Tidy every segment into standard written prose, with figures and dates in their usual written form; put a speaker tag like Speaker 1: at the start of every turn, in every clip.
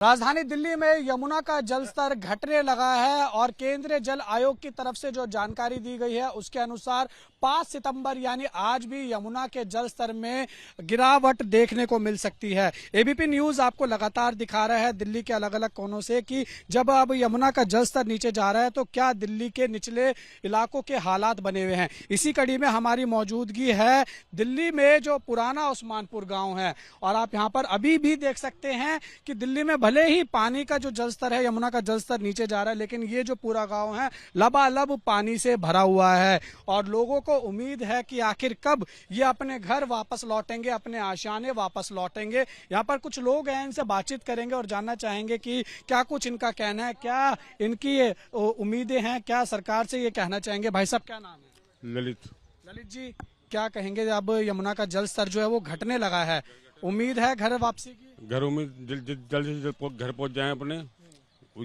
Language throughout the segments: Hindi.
Speaker 1: राजधानी दिल्ली में यमुना का जलस्तर घटने लगा है और केंद्रीय जल आयोग की तरफ से जो जानकारी दी गई है उसके अनुसार 5 सितंबर यानी आज भी यमुना के जलस्तर में गिरावट देखने को मिल सकती है। एबीपी न्यूज आपको लगातार दिखा रहा है दिल्ली के अलग अलग कोनों से कि जब अब यमुना का जलस्तर नीचे जा रहा है तो क्या दिल्ली के निचले इलाकों के हालात बने हुए हैं। इसी कड़ी में हमारी मौजूदगी है दिल्ली में जो पुराना उस्मानपुर गाँव है और आप यहाँ पर अभी भी देख सकते हैं कि दिल्ली में भले ही पानी का जो जलस्तर है यमुना का जलस्तर नीचे जा रहा है लेकिन ये जो पूरा गांव है लबालब पानी से भरा हुआ है और लोगों को उम्मीद है कि आखिर कब ये अपने घर वापस लौटेंगे, अपने आशियाने वापस लौटेंगे। यहाँ पर कुछ लोग हैं, इनसे बातचीत करेंगे और जानना चाहेंगे कि क्या कुछ इनका कहना है, क्या इनकी उम्मीदें हैं, क्या सरकार से ये कहना चाहेंगे। भाई साहब क्या नाम है? ललित जी, क्या कहेंगे? अब यमुना का जलस्तर जो है वो घटने लगा है, उम्मीद है घर वापसी की?
Speaker 2: घर उम्मीद जल्द से जल्द घर पहुंच जाएं अपने,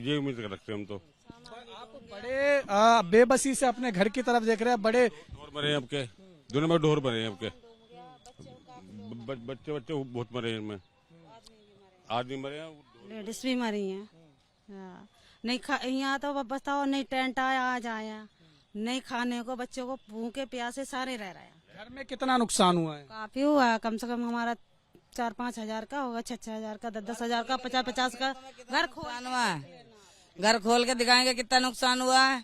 Speaker 2: ये उम्मीद रखते हैं हम तो।
Speaker 1: आप बड़े बेबसी से अपने घर की तरफ देख रहे हैं, बड़े
Speaker 2: ढोर मरे हैं आपके, दोनों में ढोर मरे हैं आपके, बच्चे बहुत मरे हैं इनमें, आदमी मरे हैं,
Speaker 3: लेडीज भी मरी हैं। नहीं यहाँ तो बताओ, नहीं टेंट आया आज आया, नहीं खाने को, बच्चों को भूखे प्यासे सारे रह रहे हैं।
Speaker 1: घर में कितना नुकसान हुआ है?
Speaker 3: काफी हुआ है, कम से कम हमारा 4-5 हजार का होगा, 6-6 हजार का, 10-10 हजार का, 50-50 का घर खोल
Speaker 4: हुआ है। घर खोल के दिखाएंगे कितना नुकसान हुआ है।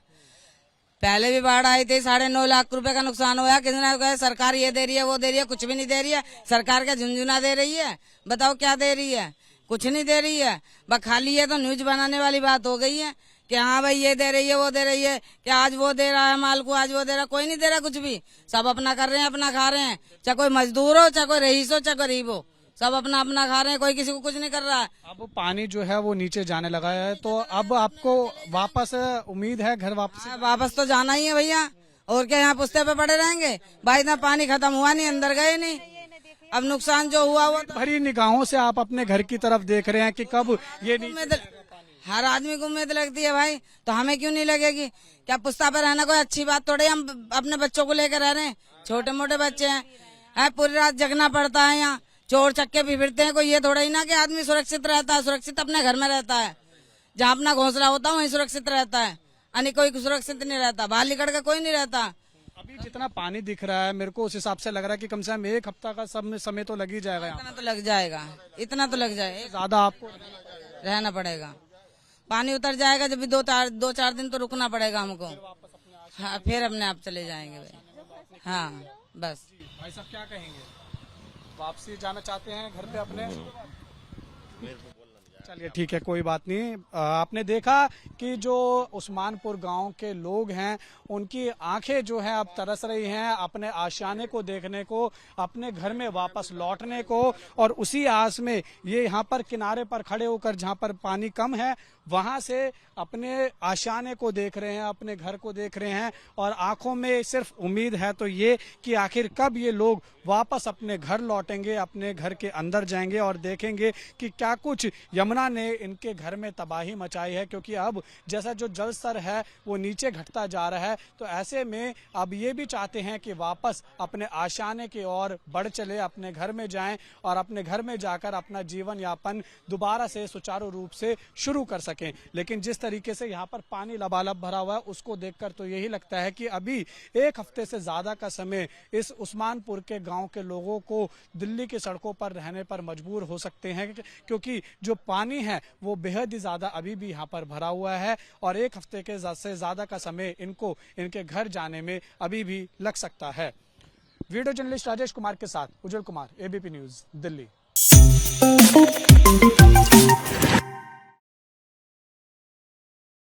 Speaker 4: पहले भी बाढ़ आई थी, 9.5 लाख रुपए का नुकसान हुआ है। किसी ने कहा सरकार ये दे रही है वो दे रही है, कुछ भी नहीं दे रही है। सरकार क्या झुंझुना दे रही है? बताओ क्या दे रही है? कुछ नहीं दे रही है। बस खाली ये तो न्यूज बनाने वाली बात हो गई है कि हाँ भाई ये दे रही है वो दे रही है, कि आज वो दे रहा है माल को, आज वो दे रहा है। कोई नहीं दे रहा कुछ भी, सब अपना कर रहे हैं, अपना खा रहे हैं। चाहे कोई मजदूर हो, चाहे कोई रईस हो, चाहे गरीब हो, सब अपना अपना खा रहे हैं, कोई किसी को कुछ नहीं कर रहा है।
Speaker 1: अब पानी जो है वो नीचे जाने लगा है, तो अब आपको वापस उम्मीद है घर वापस?
Speaker 4: वापस तो जाना ही है भैया, और क्या यहाँ पुश्ते पे पड़े रहेंगे? भाई इतना पानी खत्म हुआ नहीं, अंदर गए नहीं। अब नुकसान जो हुआ वो तो
Speaker 1: भरी निगाहों से आप अपने घर की तरफ देख रहे हैं कि कब ये
Speaker 4: हर आदमी को उम्मीद लगती है भाई, तो हमें क्यों नहीं लगेगी? क्या पुश्ता पे रहना कोई अच्छी बात थोड़ी? हम अपने बच्चों को लेकर रह रहे हैं, छोटे मोटे बच्चे हैं, पूरी रात जगना पड़ता है। यहाँ चोर चक्के भी फिरते हैं, कोई ये थोड़ा ही ना कि आदमी सुरक्षित रहता है। सुरक्षित अपने घर में रहता है, जहाँ अपना घोंसला होता है वहीं सुरक्षित रहता है, यानी कोई सुरक्षित नहीं रहता। बाहर निकल कर कोई नहीं रहता।
Speaker 1: अभी जितना पानी दिख रहा है मेरे को उस हिसाब से लग रहा है कि कम से कम 1 हफ्ता का समय तो लग ही जाएगा।
Speaker 4: इतना तो लग जाएगा, इतना तो लग जाएगा,
Speaker 1: ज्यादा आपको
Speaker 4: रहना पड़ेगा। पानी उतर जाएगा जब भी 2-4 दिन तो रुकना पड़ेगा हमको। हाँ, फिर अपने आप चले जाएंगे भाई। हाँ बस।
Speaker 1: भाई साहब क्या कहेंगे? वापसी जाना चाहते हैं घर पे अपने? चलिए ठीक है, कोई बात नहीं। आपने देखा कि जो उस्मानपुर गांव के लोग हैं उनकी आंखें जो है अब तरस रही हैं अपने आशियाने को देखने को, अपने घर में वापस लौटने को, और उसी आस में ये यहाँ पर किनारे पर खड़े होकर जहाँ पर पानी कम है वहां से अपने आशियाने को देख रहे हैं, अपने घर को देख रहे हैं और आंखों में सिर्फ उम्मीद है तो ये कि आखिर कब ये लोग वापस अपने घर लौटेंगे, अपने घर के अंदर जाएंगे और देखेंगे कि क्या कुछ यमुना ने इनके घर में तबाही मचाई है। क्योंकि अब जैसा जो जल स्तर है वो नीचे घटता जा रहा है, तो ऐसे में अब ये भी चाहते हैं कि वापस अपने आशियाने की ओर बढ़ चले, अपने घर में जाएं और अपने घर में जाकर अपना जीवन यापन दोबारा से सुचारू रूप से शुरू कर सकें। लेकिन जिस तरीके से यहाँ पर पानी लबालब भरा हुआ है उसको देखकर तो यही लगता है कि अभी 1 हफ्ते से ज्यादा का समय इस उस्मानपुर के गांव के लोगों को दिल्ली की सड़कों पर रहने पर मजबूर हो सकते हैं, क्योंकि जो पानी है वो बेहद ही ज्यादा अभी भी यहाँ पर भरा हुआ है और 1 हफ्ते के से ज्यादा का समय इनको इनके घर जाने में अभी भी लग सकता है। वीडियो जर्नलिस्ट राजेश कुमार के साथ उज्जवल कुमार, एबीपी न्यूज, दिल्ली।